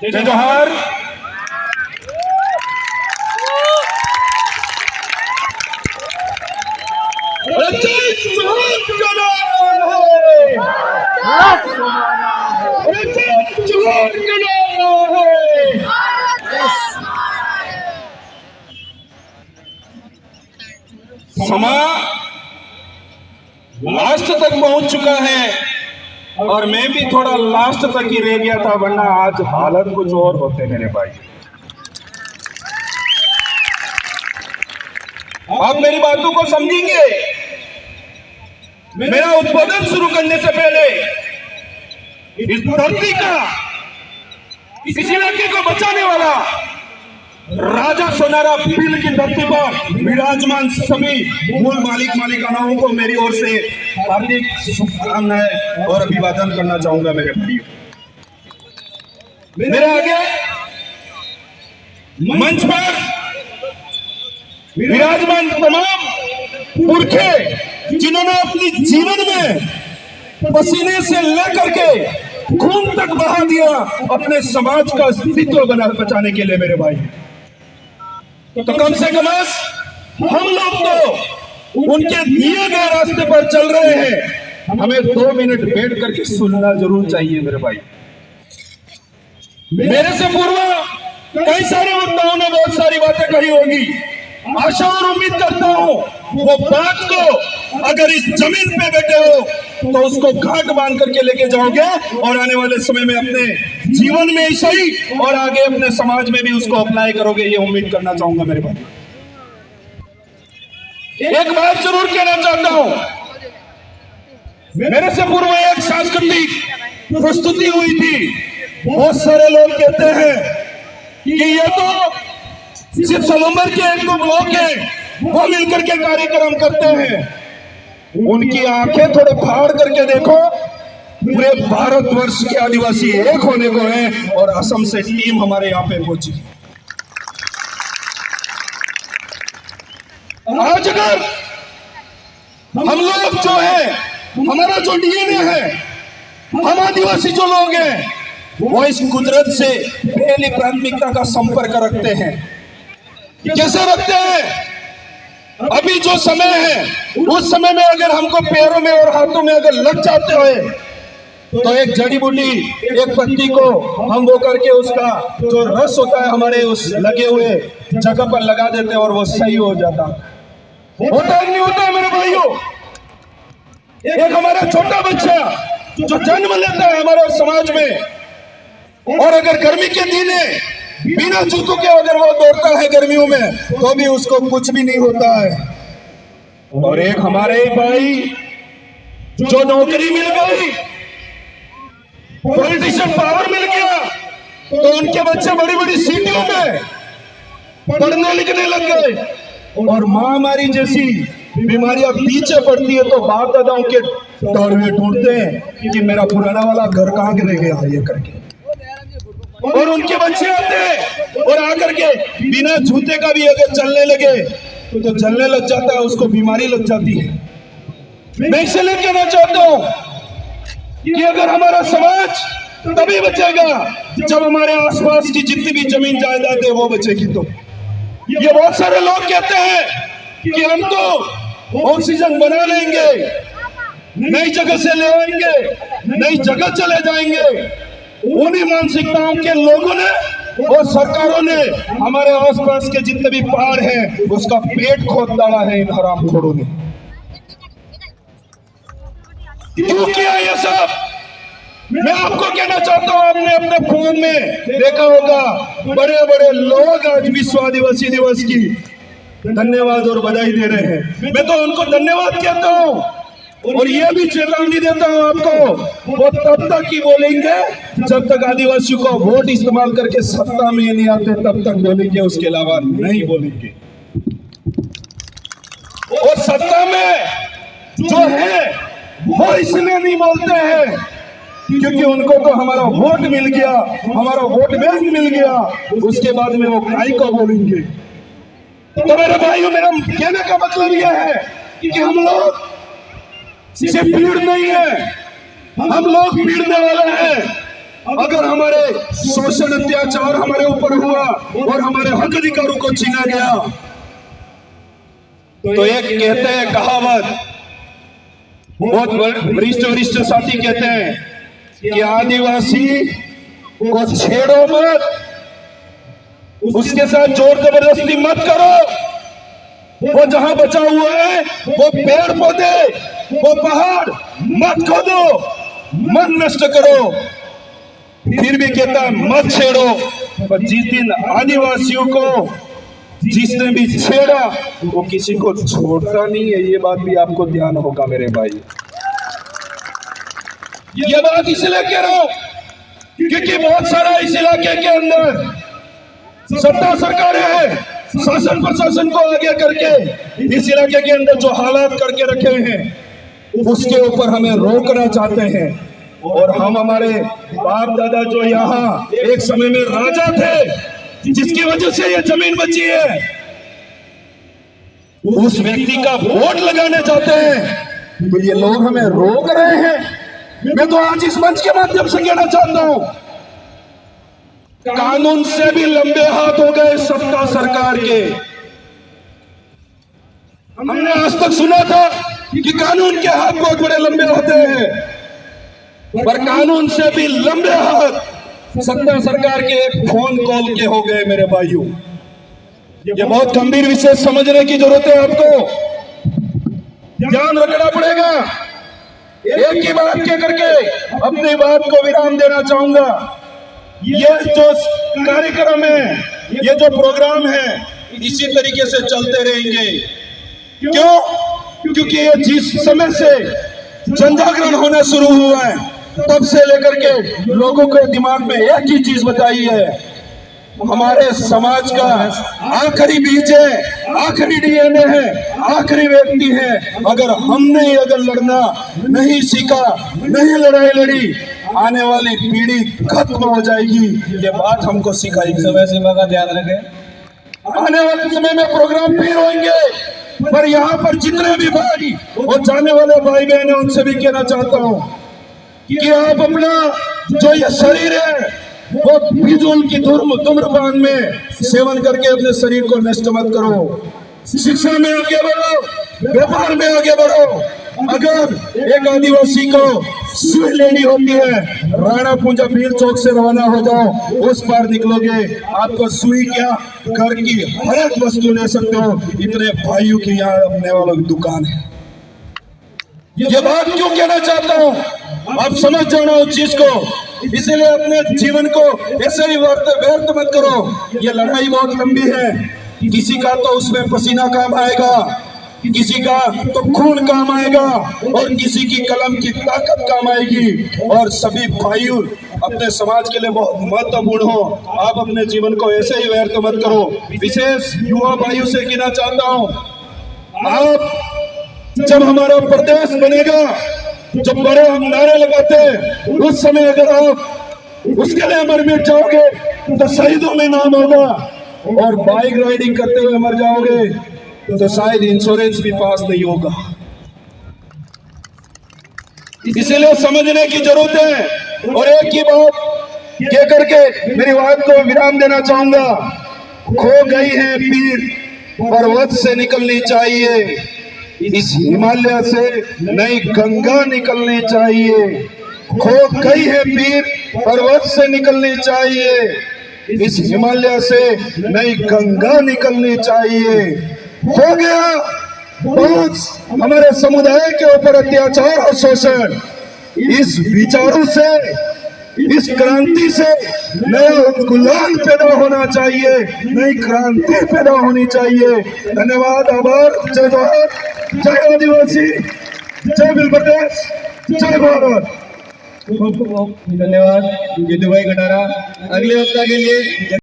जय जोहार। समा लास्ट तक पहुंच चुका है और मैं भी थोड़ा लास्ट तक ही रह गया था, वरना आज हालत कुछ और होते मेरे भाई। आप मेरी बातों को समझेंगे। मेरा उद्बोधन शुरू करने से पहले इस धरती का, इस इलाके को बचाने वाला राजा सोनारा पीर की धरती पर विराजमान सभी मूल मालिकानाओं को मेरी ओर से हार्दिक शुभकामनाएं और अभिवादन करना चाहूंगा। मेरे भाइयों, मेरे आगे मंच पर विराजमान तमाम पुरखे जिन्होंने अपने जीवन में पसीने से लेकर के खून तक बहा दिया अपने समाज का अस्तित्व बचाने के लिए मेरे भाई, तो कम से कम हम लोग तो उनके दिए गए रास्ते पर चल रहे हैं। हमें 2 मिनट बैठ करके सुनना जरूर चाहिए मेरे भाई। मेरे से पूर्व कई सारे वक्ताओं ने बहुत सारी बातें कही होगी। आशा और उम्मीद करता हूं वो बात को अगर इस जमीन पे बैठे हो तो उसको घाट बांध करके लेके जाओगे और आने वाले समय में अपने जीवन में ही सही और आगे अपने समाज में भी उसको अप्लाई करोगे, ये उम्मीद करना चाहूंगा मेरे भाई। एक बात जरूर कहना चाहता हूं, मेरे से पूर्व एक सांस्कृतिक प्रस्तुति हुई थी। बहुत सारे लोग कहते हैं कि ये तो सिर्फ नवंबर के 1-2 ब्लॉक है, वो मिलकर के कार्यक्रम करते हैं। उनकी आंखें थोड़े फाड़ करके देखो, पूरे भारतवर्ष के आदिवासी एक होने को हैं और असम से टीम हमारे यहाँ पे पहुंची। आज अगर हम लोग जो है, हमारा जो डीएनए है, हम आदिवासी जो लोग हैं वो इस कुदरत से पहली प्राथमिकता का संपर्क रखते हैं। कैसे रखते हैं? अभी जो समय है उस समय में अगर हमको पैरों में और हाथों में अगर लग जाते हो तो एक जड़ी बूटी, एक पत्ती को हम वो करके उसका जो रस होता है हमारे उस लगे हुए जगह पर लगा देते हैं और वो सही हो जाता। होता है नहीं होता है मेरे भाइयों? एक हमारा छोटा बच्चा जो जन्म लेता है हमारे समाज में, और अगर गर्मी के दिन है बिना जूतों के अगर वो दौड़ता है गर्मियों में तो भी उसको कुछ भी नहीं होता है। और एक हमारे भाई जो नौकरी मिल गई, पॉलिटिशियन पावर मिल गया, तो उनके बच्चे बड़ी बड़ी सिटियों में पढ़ने लिखने लग गए और महामारी जैसी बीमारियां पीछे पड़ती है तो बाप दादाओं के दौड़े ढूंढते हैं कि मेरा पुराना वाला घर कहाँ रह गया ये करके, और उनके बच्चे आते हैं और आकर के बिना जूते का भी अगर चलने लगे तो चलने लग जाता है, उसको बीमारी लग जाती है। मैं इसलिए कहना चाहता हूं कि अगर हमारा समाज तभी बचेगा जब हमारे आसपास की जितनी भी जमीन जायदाद है वो बचेगी। तो ये बहुत सारे लोग कहते हैं कि हम तो ऑक्सीजन बना लेंगे, नई जगह से ले आएंगे, नई जगह चले जाएंगे। उन्हीं मानसिकताओं के लोगों ने और सरकारों ने हमारे आसपास के जितने भी पहाड़ हैं उसका पेट खोद डाला है इन हरामखोरों ने। क्यों किया ये सब? मैं आपको कहना चाहता हूं, आपने अपने फोन में देखा होगा बड़े बड़े लोग आज विश्व आदिवासी दिवस की धन्यवाद और बधाई दे रहे हैं। मैं तो उनको धन्यवाद कहता हूं और ये भी चेतावनी देता हूं आपको, वो तब तक ही बोलेंगे जब तक आदिवासियों को वोट इस्तेमाल करके सत्ता में नहीं आते तब तक बोलेंगे, उसके अलावा नहीं बोलेंगे। और सत्ता में जो है वो इसलिए नहीं बोलते हैं क्योंकि उनको तो हमारा वोट मिल गया, हमारा वोट बैंक मिल गया, उसके बाद में वो काई को बोलेंगे। तो मेरे भाइयों, मेरा कहने का मतलब यह है कि हम लोग सिर्फ भीड़ नहीं है, हम लोग भीड़ने वाले हैं। अगर हमारे शोषण अत्याचार हमारे ऊपर हुआ और हमारे हक अधिकारों को छीना गया, तो एक कहते हैं कहावत, बहुत वरिष्ठ साथी कहते हैं कि आदिवासी को छेड़ो मत, उसके साथ जोर जबरदस्ती मत करो। वो जहां बचा हुआ है वो पेड़ पौधे, वो पहाड़ मत खोदो, मत नष्ट करो। फिर भी कहता है मत छेड़ो। पर जिस दिन आदिवासियों को जिसने भी छेड़ा वो किसी को छोड़ता नहीं है, ये बात भी आपको ध्यान होगा मेरे भाई। ये बात इसलिए कह रहा हूं क्योंकि बहुत सारा इस इलाके के अंदर सत्ता सरकारें हैं, शासन प्रशासन को आगे करके इस इलाके के अंदर जो हालात करके रखे हैं उसके ऊपर हमें रोकना चाहते हैं। और हम हमारे बाप दादा जो यहाँ एक समय में राजा थे, जिसकी वजह से ये जमीन बची है, उस व्यक्ति का वोट लगाने चाहते हैं, तो ये लोग हमें रोक रहे हैं। मैं तो आज इस मंच के माध्यम से कहना चाहता हूं, कानून से भी लंबे हाथ हो गए सत्ता सरकार के। हमने आज तक सुना था कि कानून के हाथ बहुत बड़े लंबे होते हैं, पर कानून से भी लंबे हाथ सत्ता सरकार के एक फोन कॉल के हो गए मेरे भाइयों। ये बहुत गंभीर विषय समझने की जरूरत है, आपको ध्यान रखना पड़ेगा। एक ही बात कह करके अपनी बात को विराम देना चाहूंगा। ये जो कार्यक्रम है, ये जो प्रोग्राम है, इसी तरीके से चलते रहेंगे। क्यों? क्योंकि ये जिस समय से जनजागरण होना शुरू हुआ है तब से लेकर के लोगों के दिमाग में एक ही चीज बताई है, हमारे समाज का आखिरी बीज है, आखिरी डीएनए है, आखिरी व्यक्ति है। अगर लड़ना नहीं सीखा, नहीं लड़ाई लड़ी, आने वाली पीढ़ी खत्म हो जाएगी। ये बात हमको सिखाई। समय सीमा का ध्यान रखें। आने वाले समय में प्रोग्राम फिर होंगे, पर यहाँ पर जितने भी भाई और जाने वाले भाई बहन हैं उनसे भी कहना चाहता हूँ कि आप अपना जो ये शरीर है वो फिजूल की धूम्रपान में सेवन करके अपने शरीर को नष्ट मत करो। शिक्षा में आगे बढ़ो, व्यापार में आगे बढ़ो। अगर एक आदिवासी को सुई लेनी होती है, राणा पूंजा पीर चौक से रवाना हो जाओ, उस पार निकलोगे, आपको सुई क्या घर की हर एक वस्तु ले सकते हो। इतने भाइयों की यहाँ अपने वालों की दुकान है। ये बात क्यों कहना चाहता हूँ, आप समझ जाना उस चीज को। इसलिए अपने जीवन को ऐसे ही व्यर्थ मत करो। ये लड़ाई बहुत लंबी है, किसी का तो उसमें पसीना काम आएगा, किसी का तो खून काम आएगा और किसी की कलम की ताकत काम आएगी। और सभी भाइयों अपने समाज के लिए बहुत महत्वपूर्ण हो। आप अपने जीवन को ऐसे ही व्यर्थ मत करो। विशेष युवा भाइयों से कहना चाहता हूँ, आप जब हमारा प्रदेश बनेगा, जब बड़े हम नारे लगाते हैं, उस समय अगर आप उसके लिए मर मिट जाओगे तो शहीदों में नाम होगा, और बाइक राइडिंग करते हुए मर जाओगे तो शायद इंश्योरेंस भी पास नहीं होगा। इसलिए समझने की जरूरत है। और एक ही बात कह करके मेरी बात को विराम देना चाहूंगा, खो गई है पीर पर्वत से निकलनी चाहिए, इस हिमालय से नई गंगा निकलनी चाहिए। खो गई है पीर पर्वत से निकलनी चाहिए, इस हिमालय से नई गंगा निकलनी चाहिए। हो गया बहुत हमारे समुदाय के ऊपर अत्याचार और शोषण। इस विचारों से, इस क्रांति से नया उत्कुलान पैदा होना चाहिए, नई क्रांति पैदा होनी चाहिए। धन्यवाद, आभार, जय भारत, जय आदिवासी, जय बिल प्रदेश, जय भारत। धन्यवाद गिद्दू भाई कटारा। अगले हफ्ता के लिए